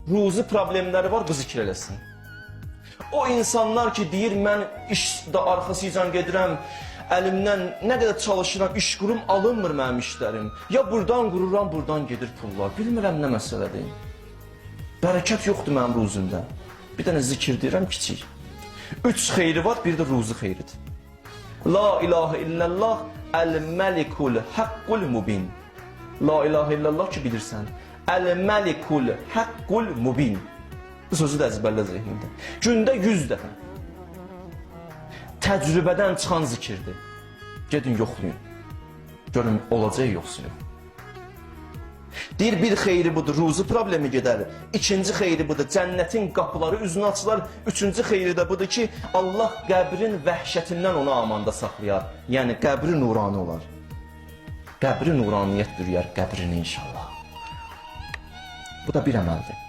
ruzi problemləri var, bu zikr eləsin. O insanlar ki deyir, mən işdə arxasıcan gedirəm, əlimdən nə qədər çalışıram, iş qurum, alınmır mənim işlərim. Ya buradan qururam, buradan gedir pullar. Bilmirəm nə məsələdir. Bərəkət yoxdur mənim ruzumda. Bir dənə zikr deyirəm, kiçik. 3 xeyri var, bir də ruzi xeyridir. La ilahe illallah, el-məlikul haqqul mubin. La ilahe illallah ki bilirsən. El-məlikul haqqul mubin. Bu sözü də əzbərlə zehnində. Gündə 100 dəfə. Təcrübədən çıxan zikirdir. Gedin yoxlayın. Görün olacaq yoxsa yox. Deyir, bir xeyri budur, ruzi problemi gedər. İkinci xeyri budur, cənnətin qapıları üzünü açılar. Üçüncü xeyri də budur ki, Allah qəbrin vəhşətindən onu amanda saxlayar. Yəni, qəbri nurani olar. Qəbri nuraniyyət bürüyər qəbrini inşallah. Bu da bir əməldir.